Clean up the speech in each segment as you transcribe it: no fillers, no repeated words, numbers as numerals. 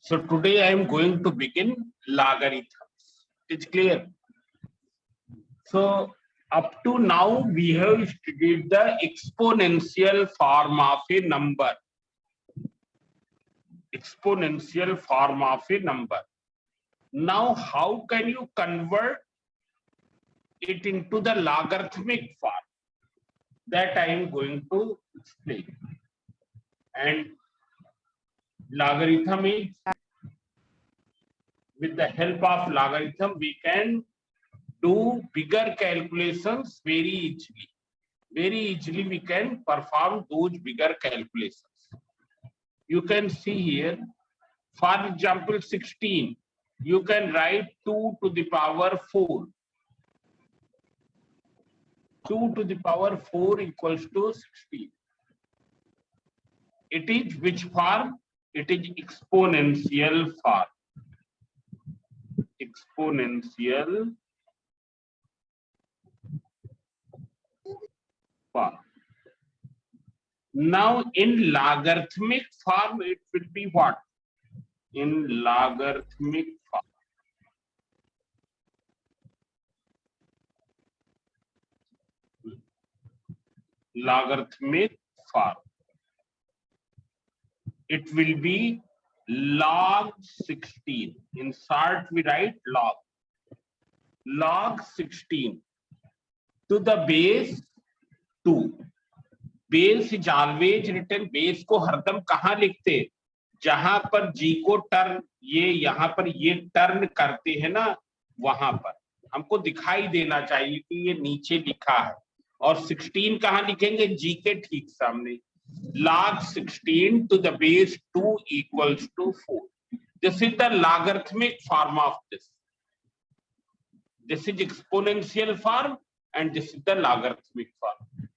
So today I am going to begin logarithms. It's clear. So up to now we have studied the exponential form of a number. Exponential form of a number. Now how can you convert it into the logarithmic form? That I am going to explain. And logarithm is, with the help of logarithm we can do bigger calculations very easily. Very easily we can perform those bigger calculations. You can see here, for example 16, you can write 2 to the power 4. 2 to the power 4 equals to 16. It is which form? It is exponential form. Exponential form. Now in logarithmic form it will be what? In logarithmic form. Logarithmic form. It will be log 16. In short we write log. Log 16 to the base 2. Base is always written. Base को हरदम कहाँ लिखते? जहां पर जी को turn, ये यहाँ पर ये टर्न करते हैं ना, वहां पर हमको दिखाई देना चाहिए कि ये नीचे लिखा है. और 16 कहाँ लिखेंगे? जी के ठीक सामने. Log 16 to the base 2 equals to 4. This is the logarithmic form of this. This is exponential form and this is the logarithmic form.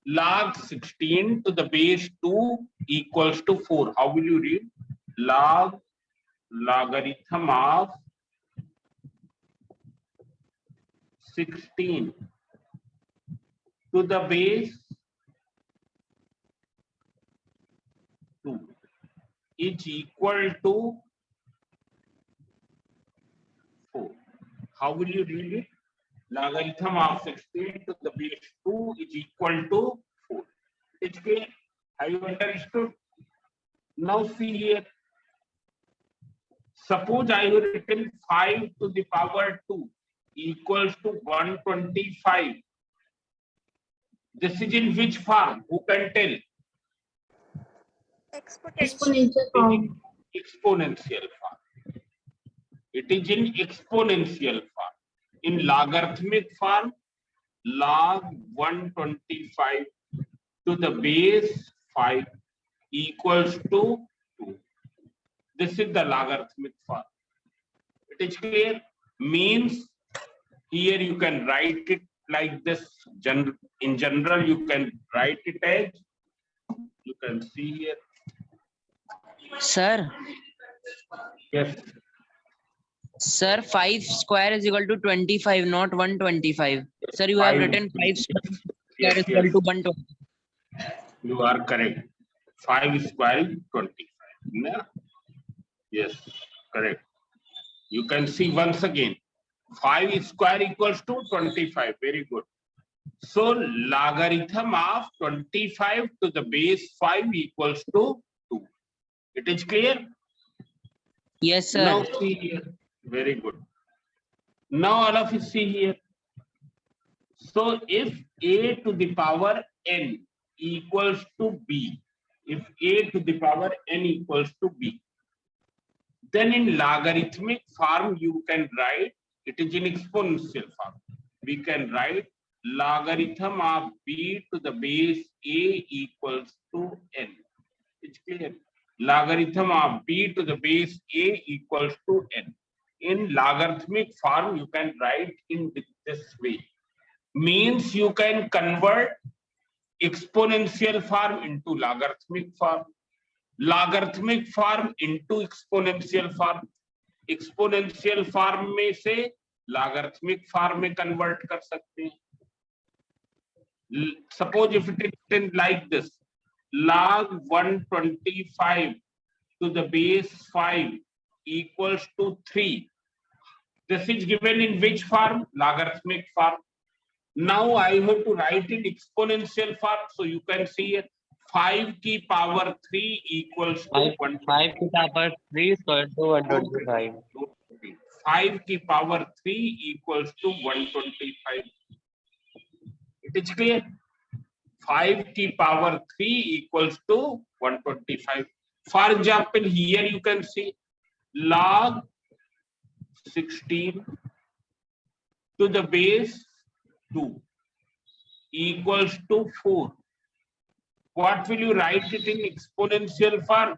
Log 16 to the base 2 equals to 4. How will you read? Logarithm of 16 to the base 2 is equal to 4. How will you read it? Logarithm of 16 to the base 2 is equal to 4. It's clear? Have you understood? Now see here. Suppose I have written 5 to the power 2 equals to 125. This is in which form? Who can tell? Exponential form. Exponential form. It is in exponential form. In logarithmic form, log 125 to the base 5 equals to 2. This is the logarithmic form. It is clear? Means here you can write it like this. In general, you can write it as, you can see here. Sir, Yes. sir, 5 square is equal to 25, not 125. Sir, you have Five. written 5 square Yes, is equal yes. to 120. You are correct. 5 square is 25. Yeah? Yes, correct. You can see once again. 5 square equals to 25. Very good. So logarithm of 25 to the base 5 equals to 2. It is clear? Yes, sir. Now see here. Very good. Now all of you see here. So if a to the power n equals to b, if a to the power n equals to b, then in logarithmic form you can write, it is in exponential form. We can write logarithm of b to the base a equals to n. It's clear. Logarithm of b to the base a equals to n. In logarithmic form you can write in this way. Means you can convert exponential form into logarithmic form, logarithmic form into exponential form, exponential form में से logarithmic form में convert कर सकते हैं. Suppose if it is written like this, log 125 to the base 5 equals to 3. This is given in which form? Logarithmic form. Now I have to write in exponential form. So you can see it. 5 की power 3 equals to 5 की power 3 is equal to 125. 5 की power 3 equals to 125. It is clear? 5 की power 3 equals to 125. For example, here you can see log 16 to the base 2 equals to 4. What will you write it in exponential form?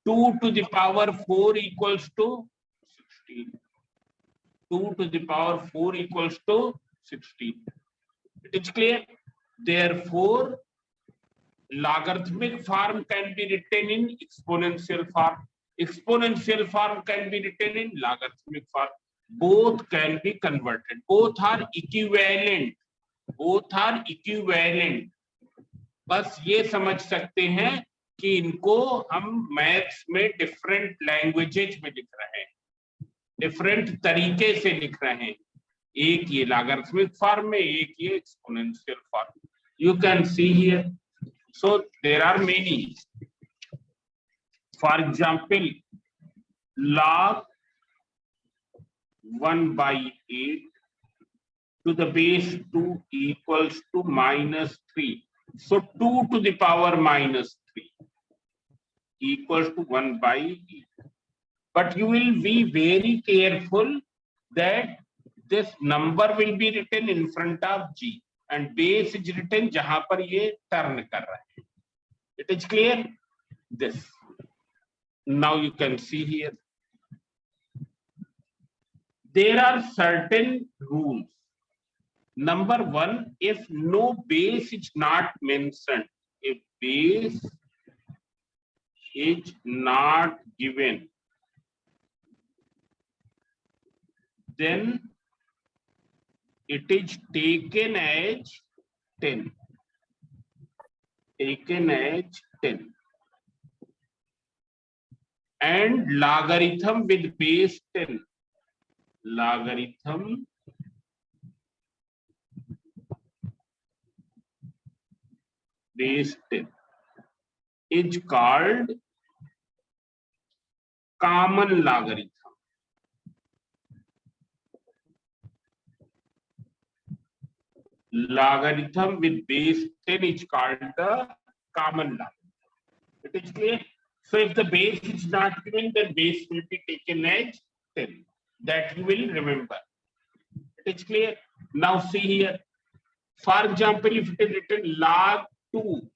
2 to the power 4 equals to 16. 2 to the power 4 equals to 16. It is clear? Therefore, logarithmic form can be written in exponential form. Exponential form can be written in logarithmic form. Both can be converted. Both are equivalent. Both are equivalent. बस ये समझ सकते हैं कि इनको हम maths में different languages में लिख रहे हैं, डिफरेंट तरीके से लिख रहे हैं. एक ये लॉगरिथमिक फॉर्म में, एक ये exponential form. You can see here. So there are many. For example log 1/8 to the base 2 equals to -3. So 2 to the power -3 equals to 1/8. But you will be very careful that this number will be written in front of g and base is written जहां पर ये turn कर रहा है. It is clear? This. Now you can see here. There are certain rules. Number 1, if no base is not mentioned, if base is not given, then it is taken as 10. Taken as 10. And logarithm with base 10. Logarithm base 10 is called common logarithm. Logarithm with base 10 is called the common logarithm. It is clear? So if the base is not given, then base will be taken as 10. That you will remember. It is clear? Now see here. For example, if it is written log 2,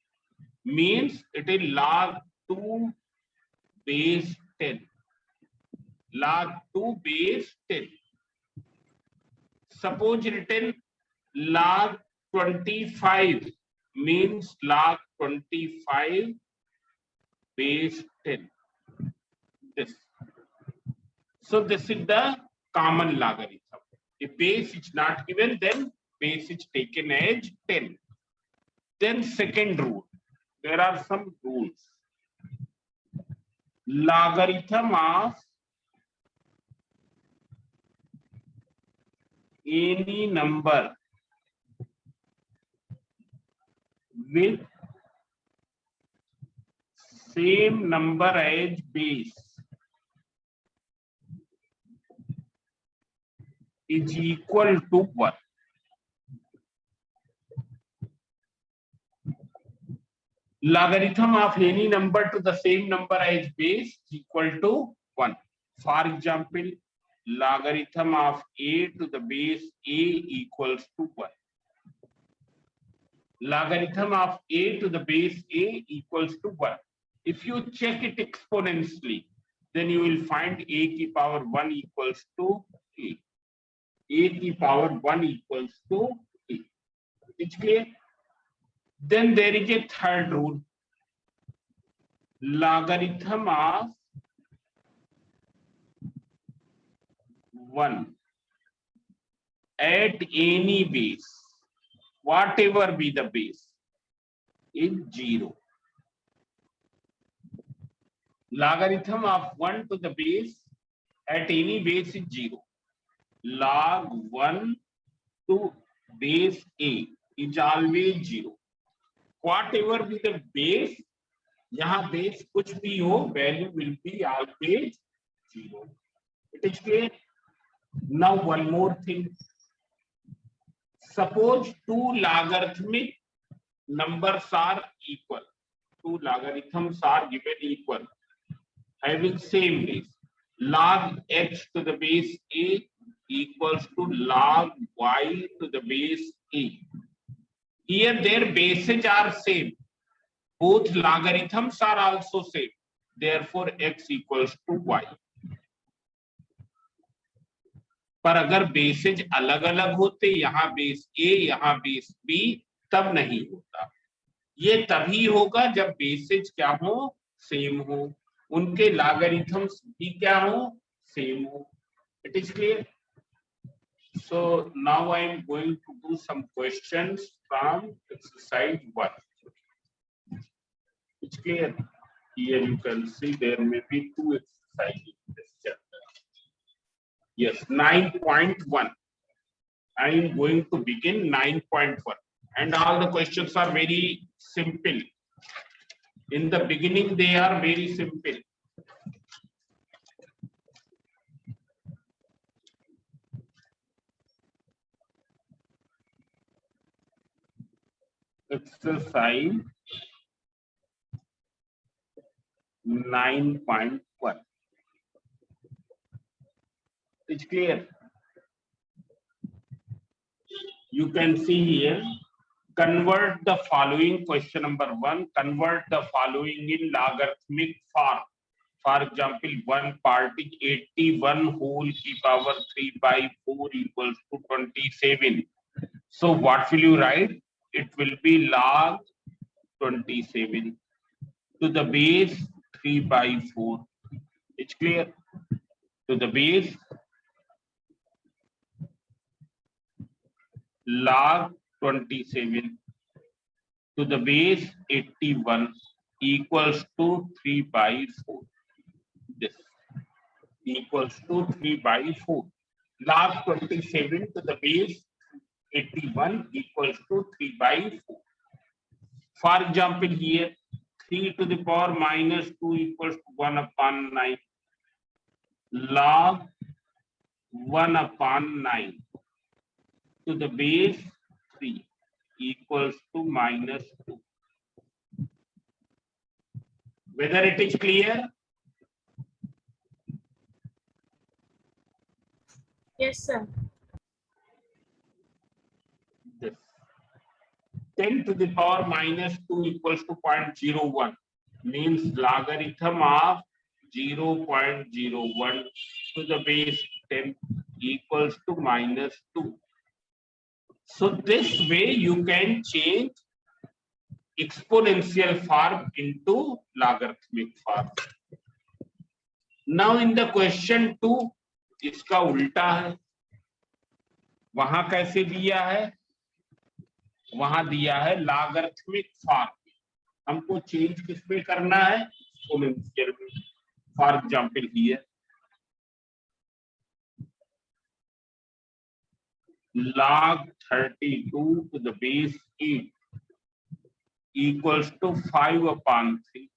means it is log 2 base 10. Log 2 base 10. Suppose written log 25, means log 25 base 10. This. So this is the common logarithm. If base is not given, then base is taken as 10. Then second rule. There are some rules. Logarithm of any number with same number as base is equal to 1. Logarithm of any number to the same number as base is equal to 1. For example, logarithm of a to the base a equals to 1. Logarithm of a to the base a equals to 1. If you check it exponentially, then you will find a की power 1 equals to a. A की power 1 equals to a. It's clear? Then there is a third rule. Logarithm of 1 at any base, whatever be the base, is 0. logarithm of 1 to the base at any base is 0. Log 1 to base a is always 0. Whatever be the base, यहाँ base कुछ भी हो, value will be always 0. It is clear? Now one more thing. Suppose two logarithmic numbers are equal. Two logarithms are given equal, having same base. Log x to the base a equals to log y to the base a. Here their bases are same. Both logarithms are also same. Therefore x equals to y. पर अगर bases अलग अलग होते, यहाँ base ए यहाँ base B, तब नहीं होता. ये तभी होगा जब बेसेज क्या हो, सेम हो, उनके लॉगरिथम्स भी क्या हो, सेम हो. It is clear? So now I am going to do some questions from exercise 1. It's clear? Here you can see there may be two exercises in this chapter. Yes, 9.1. I am going to begin 9.1. And all the questions are very simple. In the beginning, they are very simple. Exercise 9.1. It's clear? You can see here, convert the following, question number 1, convert the following in logarithmic form. For example, one part is 81 whole की power 3 by 4 equals to 27. So what will you write? It will be log 27 to the base 3 by 4. It's clear? To the base log 27 to the base 81 equals to 3 by 4. This equals to 3 by 4. Log 27 to the base 81 equals to 3 by 4. For example, here 3 to the power minus 2 equals to 1 upon 9. Log 1 upon 9 to the base 3 equals to minus 2. Whether it is clear? Yes, sir. This 10 to the power minus 2 equals to 0.01 means logarithm of 0.01 to the base 10 equals to minus 2. So this way you can change exponential form into logarithmic form. Now in the question 2, इसका उल्टा है. वहां कैसे दिया है? वहां दिया है लॉगरिथमिक फॉर्म. हमको चेंज किस पे करना है? एक्सपोनेंशियल में. For example here log 32 to the base 8 equals to 5 upon 3.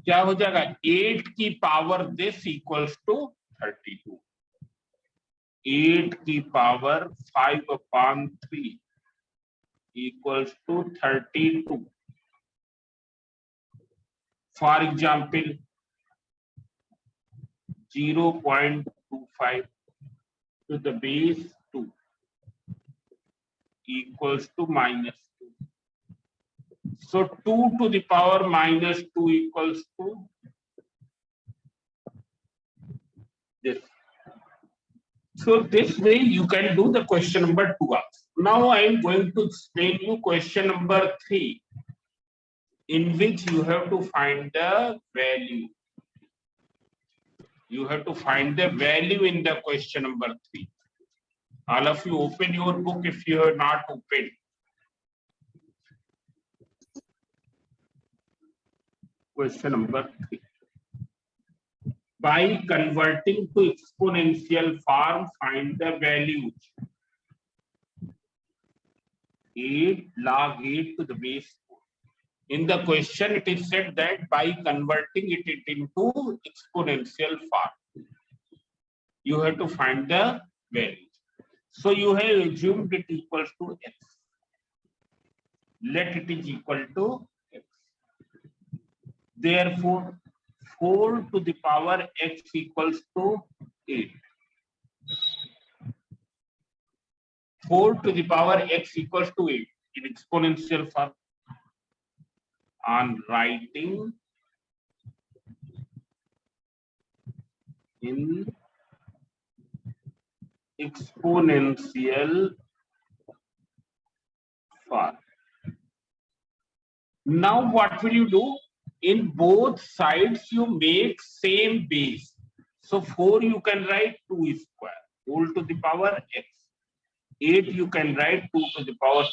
क्या हो जाएगा? 8 की पावर दिस इक्वल्स टू 32. 8 की power 5 upon 3 equals to 32. For example, 0.25 to the base 2 equals to minus 2. So 2 to the power minus 2 equals to this. So this way you can do the question number 2 also. Now I am going to explain you question number 3, in which you have to find the value. You have to find the value in the question number 3. All of you open your book if you have not opened. Question number 3. By converting to exponential form, find the values. 8 log 8 to the base 4. In the question, it is said that by converting it into exponential form, you have to find the values. So you have assumed it equals to x. Let it is equal to x. Therefore, 4 to the power x equals to 8. 4 to the power x equals to 8 in exponential form. On writing in exponential form. Now what will you do? In both sides you make same base. So 4 you can write 2 square whole to the power x. 8 you can write 2 to the power 3.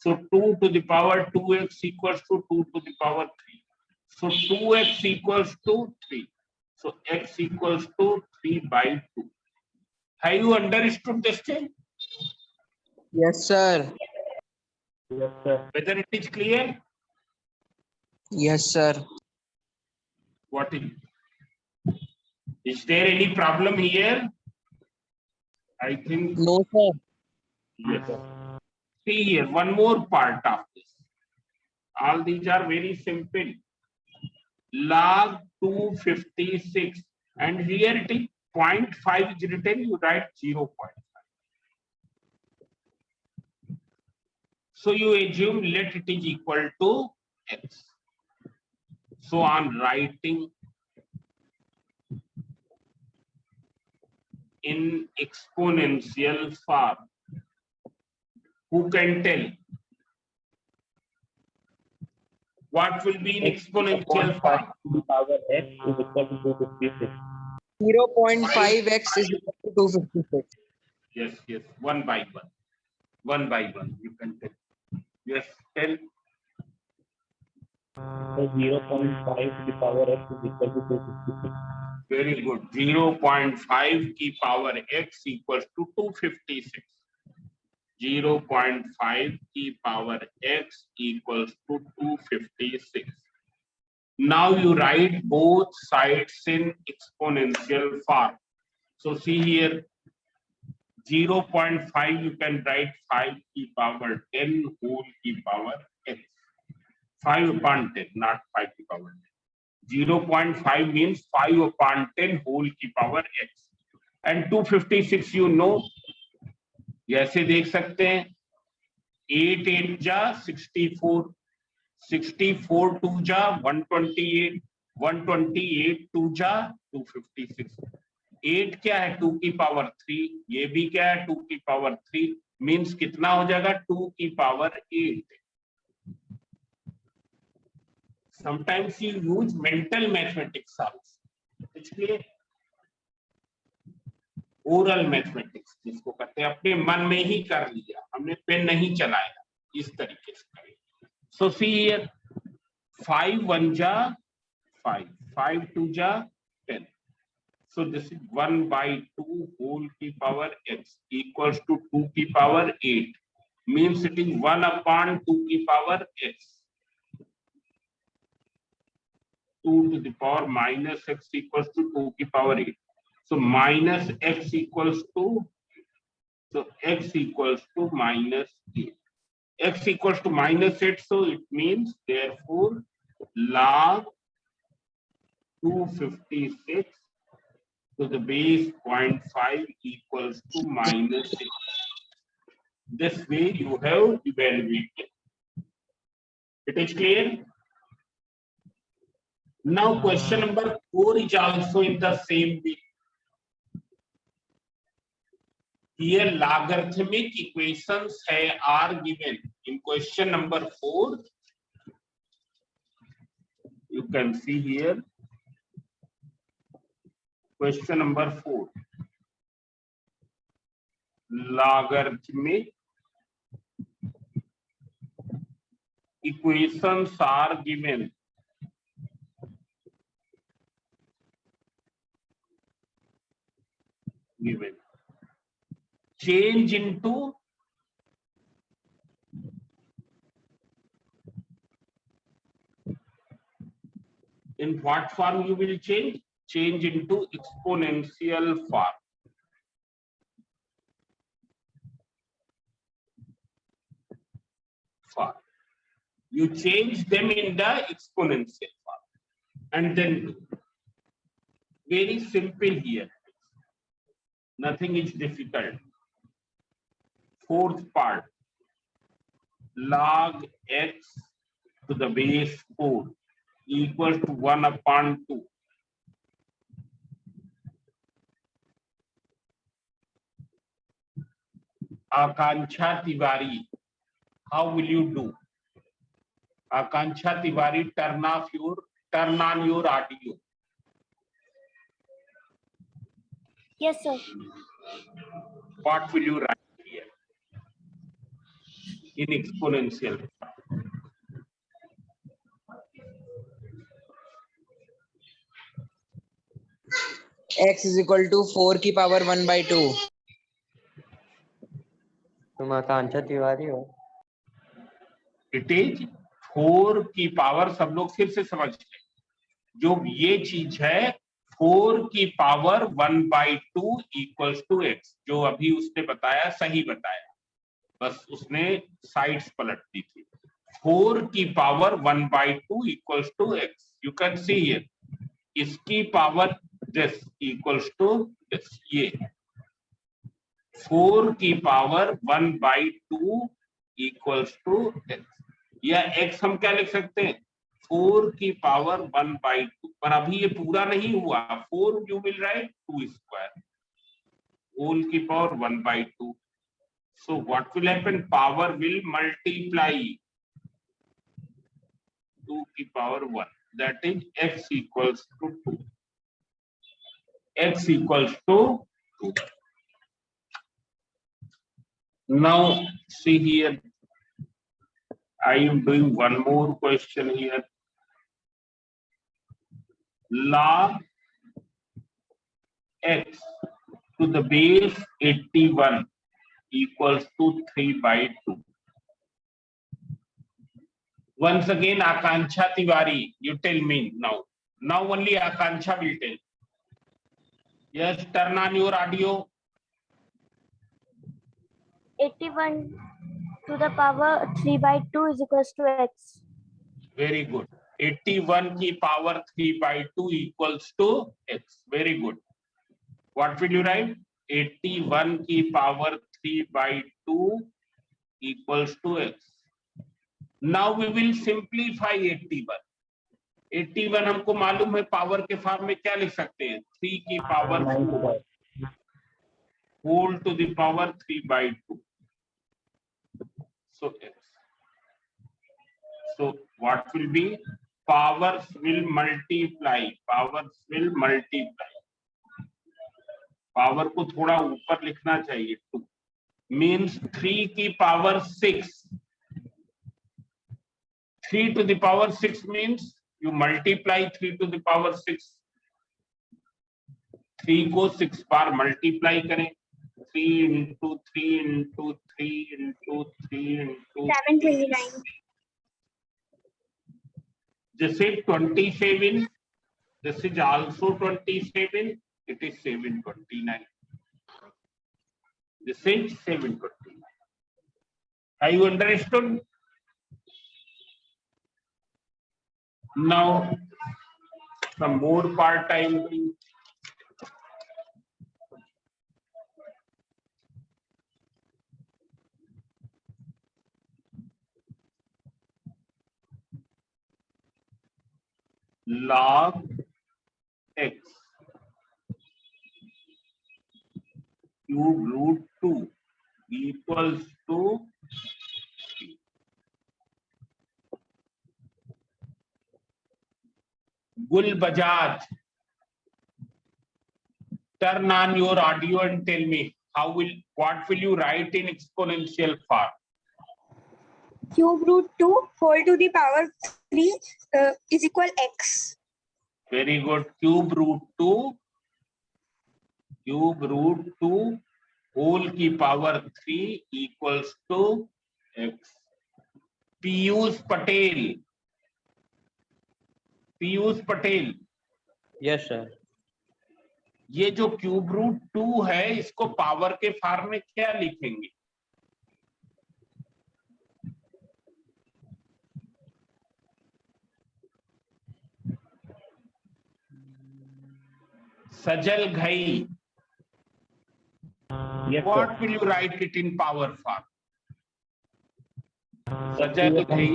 So 2 to the power 2x equals to 2 to the power 3. So 2x equals to 3. So x equals to 3 by 2. Have you understood this thing? Yes, sir. Yes, sir. Whether it is clear? Yes, sir. What is there any problem here? I think No, sir. yes. See here, one more part of this. All these are very simple. Log 256, and here it is 0.5 is written, you write 0.5. So you assume let it is equal to x. So on writing in exponential form, who can tell what will be in exponential form? To the power x is equal to 256. 0.5x is equal to 256. Yes, yes, one by one. One by one, you can tell. Yes, tell. So 0.5 to the power x is equal to 256. Very good. 0.5 की power x equals to 256. 0.5 की power x equals to 256. Now you write both sides in exponential form. So see here, 0.5 you can write 5 की power 10 whole की power x. 5 upon 10, not 5 की power 10. 0.5 means 5 upon 10 whole की power x. And 256 you know, जैसे देख सकते हैं 8 8 जा 64, 64 2 जा 128, 128 2 जा 256. 8 क्या है 2 की पावर 3, ये भी क्या है 2 की पावर 3, मीन्स कितना हो जाएगा 2 की power 8. Sometimes you use mental mathematics also. It's clear? Oral mathematics जिसको कहते हैं, अपने मन में ही कर लिया, हमने पेन नहीं चलाया, इस तरीके से करें. So see here, 5 1 जा 5, 5 2 जा 10. So this is 1 by 2 whole की power x equals to 2 की power 8. Means it is 1 upon 2 की power x. 2 to the power minus x equals to 2 की power 8. So minus x equals to, so x equals to minus 8. X equals to minus 8, so it means therefore log 256 to the base 0.5 equals to minus 6. This way you have evaluated. It is clear? Now question number 4 is also in the same way. Here logarithmic equations are given in question number 4. You can see here question number 4. Logarithmic equations are given given. Change into in what form you will change? Change into exponential form. You change them in the exponential form. And then very simple here. Nothing is difficult. Fourth part. Log x to the base 4 equals to 1/2. Akanksha Tiwari, how will you do? Akanksha Tiwari, turn on your audio. Yes, sir. What will you write here in exponential? X is equal to 4 की power 1/2. तुम आकांक्षा तिवारी हो? It is 4 की power, सब लोग फिर से समझ लें, जो ये चीज है 4 की पावर 1/2 इक्वल्स टू x, जो अभी उसने बताया सही बताया, बस उसने साइड्स पलट दी थी. 4 की power 1/2 equals to x. You can see here, इसकी power this equals to this. ये 4 की पावर 1/2 इक्वल्स टू x, या x हम क्या लिख सकते हैं 4 की पावर 1/2, पर अभी ये पूरा नहीं हुआ. 4 you will write 2 square whole की power 1/2. So what will happen? Power will multiply 2 की power 1. That is x equals to 2. X equals to 2. Now see here, I am doing one more question here. Log x to the base 81 equals to 3/2. Once again, Akanksha Tiwari, you tell me now. Now only Akanksha will tell. Yes, turn on your audio. 81 to the power 3/2 is equals to x. Very good. 81 की power 3/2 equals to x. Very good. What will you write? 81 की power 3/2 equals to x. Now we will simplify 81. 81 हमको मालूम है power के form में क्या लिख सकते हैं, 3 की power 4 whole to the power 3/2. So x. So what will be? Powers will multiply. Powers will multiply. Power को थोड़ा ऊपर लिखना चाहिए. 2 means 3 की power 6. 3 to the power 6 means you multiply 3 to the power 6. 3 को 6 बार मल्टीप्लाई करें. 3 into 3 into 3 into 3 into 729. This is 27. This is also 27. It is 729. This is 729. Have you understood? Now, some more part I am doing. Log x cube root 2 equals to 3. Gul Bajaj, turn on your audio and tell me what will you write in exponential form? Cube root 2 whole to the power 3 is equal x. Very good. Cube root 2 cube root 2 whole की power 3 equals to x। Piyush Patel, Piyush Patel, Yes, sir. ये जो cube root 2 है इसको power के form में क्या लिखेंगे? Sajal Ghai, Yes, what will you write it in power form? Sajal Ghai,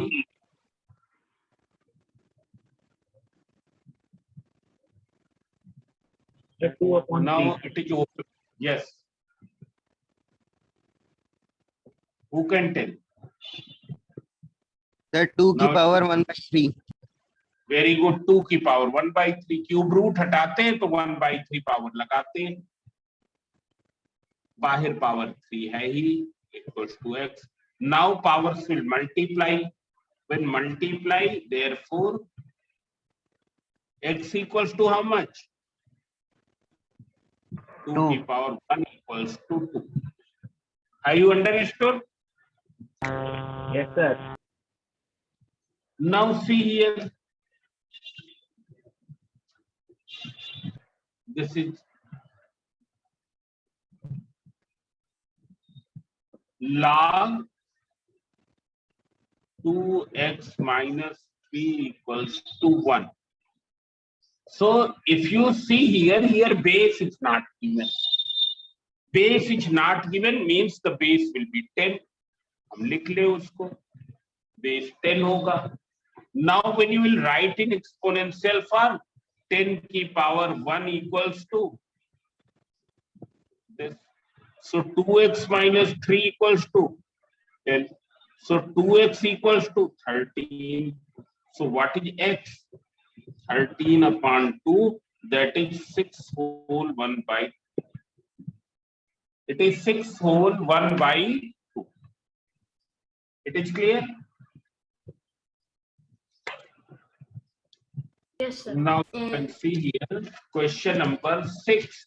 sir. 2 upon now 3. it is open. Yes. Who can tell? Sir 2 की Now- पावर 1/3। वेरी गुड, 2 की पावर 1/3। क्यूब रूट हटाते हैं तो 1/3 पावर लगाते हैं, बाहर पावर 3 है ही, equals to x। Now powers will multiply, when multiply therefore x equals to how much? 2 की power 1 equals to 2। Have you understood? Yes, sir. Now see here, this is log 2x minus 3 equals to 1. So if you see here base is not given. Base is not given means the base will be 10. हम लिख ले उसको, base 10 होगा। Now when you will write in exponential form, 10 की power 1 equals to this. So 2x minus 3 equals to 10. So 2x equals to 13. So what is x? 13 upon 2, that is 6 whole 1 by 2. It is 6 whole 1 by 2. It is clear? Yes, sir. Now you can see here question number 6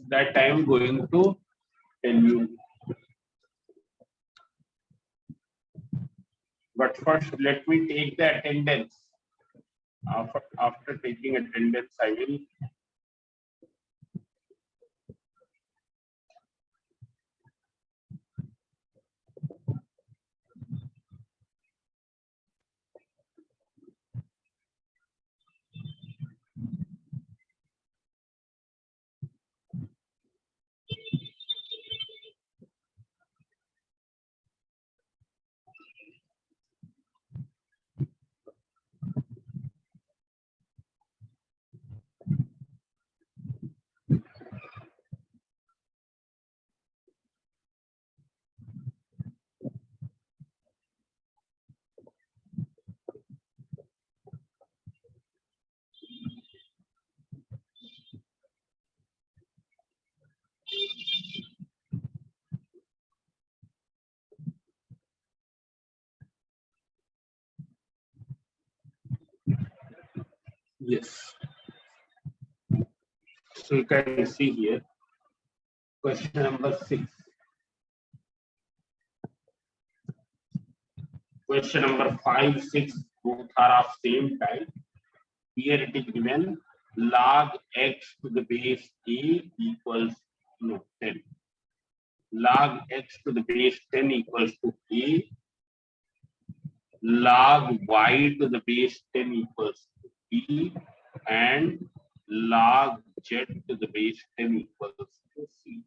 that I am going to tell you. But first let me take the attendance. After taking attendance, I will yes. So you can see here question number 6. Question number 5, 6, both are of same type. Here it is given log x to the base a equals 10. Log x to the base 10 equals to a. Log y to the base 10 equals to b, and log z to the base 10 equals to c.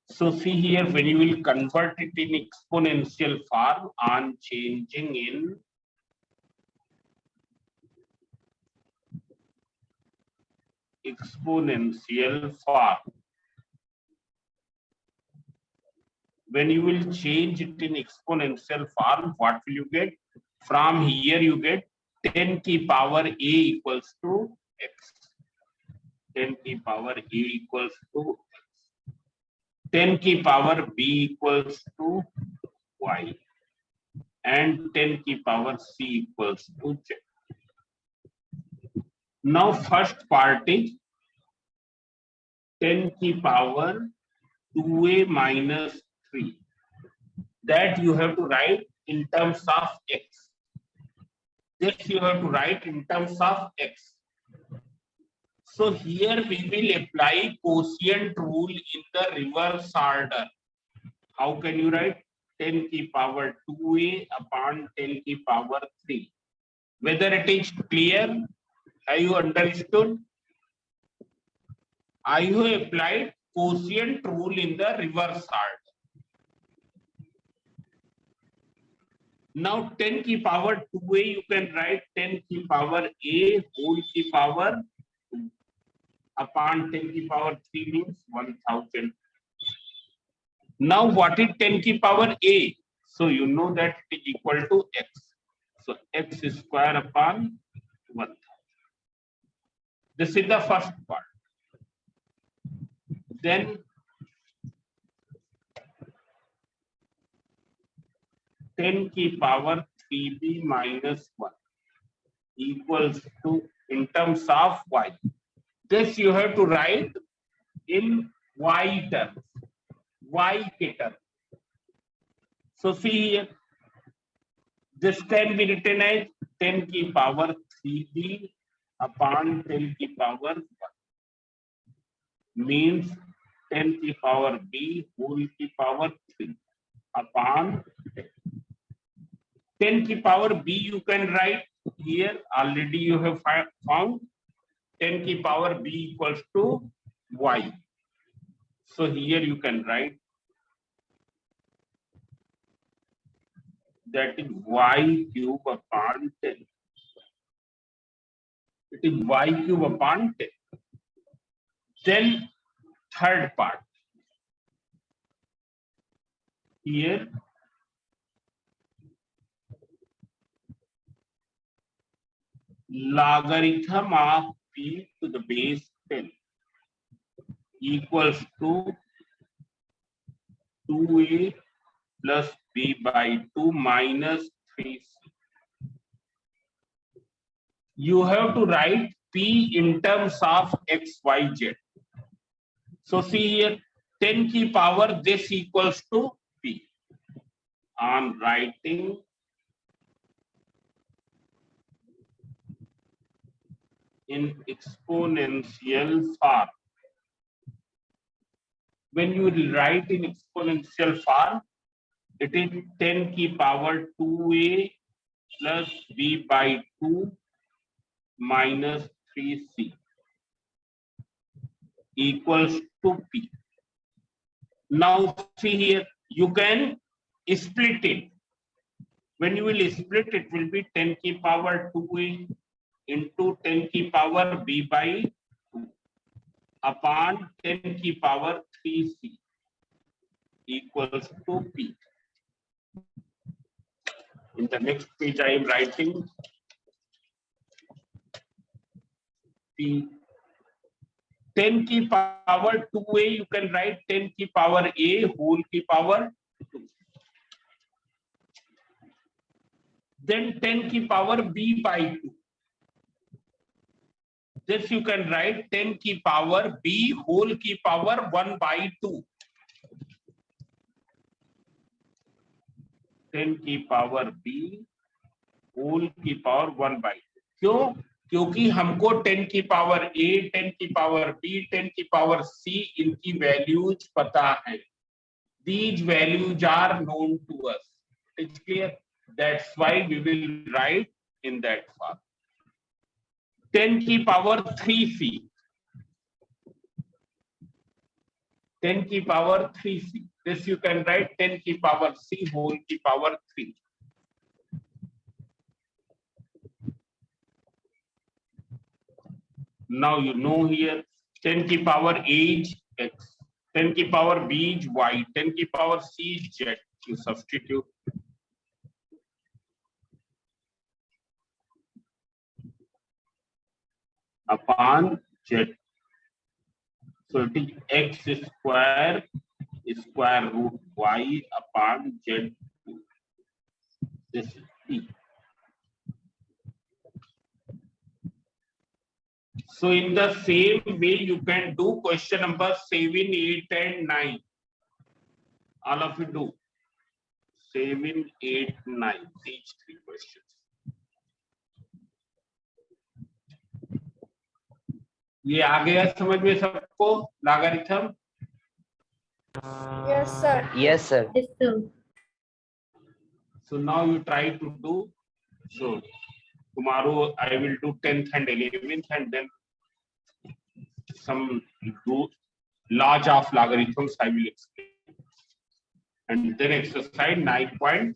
So see here, when you will convert it in exponential form on changing in exponential form, when you will change it in exponential form, what will you get? From here you get 10 की power a equals to x. 10 की power a equals to x. 10 की power b equals to y. And 10 की power c equals to z. Now first part is 10 की power 2a minus 3. That you have to write in terms of x. This you have to write in terms of x. So here we will apply quotient rule in the reverse order. How can you write 10 की power 2a upon 10 की power 3? Whether it is clear? Have you understood? I have applied quotient rule in the reverse order. Now 10 की power 2a you can write 10 की power a whole की power 2 upon 10 की power 3 means 1000. Now what is 10 की power a? So you know that it is equal to x. So x square upon 1000. This is the first part. Then 10 की power 3b minus 1 equals to in terms of y. This you have to write in y terms. Y term. So see here, this can be written as 10 की power 3b upon 10 की power 1 means 10 की power b whole की power 3 upon 10 की power b you can write here already you have found 10 की power b equals to y. So here you can write that is y cube upon 10. It is y cube upon 10. Then third part. Here logarithm of p to the base 10 equals to 2a plus b by 2 minus 3c. You have to write p in terms of x, y, z. So see here 10 की power this equals to p. I'm writing in exponential form. When you write in exponential form, it is 10 की power 2a plus b by 2 minus 3c equals to p. Now see here, you can split it. When you will split, it will be 10 की power 2a into 10 की power b by 2 upon 10 की power 3c equals to p. In the next page, I am writing p. 10 की power 2a, you can write 10 की power a whole की power 2. Then 10 की power b by 2. This you can write 10 की power b whole की power 1 by 2. 10 की power b whole की power 1 by 2. क्यों? क्योंकि हमको 10 की पावर a, 10 की पावर b, 10 की पावर c इनकी वैल्यूज पता है. These values are known to us. It's clear. That's why we will write in that form. 10 की पावर 3c. 10 की power 3c. This you can write 10 की power c whole की power 3. Now you know here 10 की power a is x, 10 की power b is y, 10 की power c is z. You substitute. Upon z. So it is x square root y upon z. This is p. So in the same way, you can do question number 7, 8, and 9. All of you do 7, 8, 9. These 3 questions. ये आ गया समझ में सबको logarithm? Yes, sir. Yes, sir. Yes, sir. So now you try to do. So tomorrow I will do 10th and 11th, and then some do large of logarithms I will explain. And then exercise 9.2.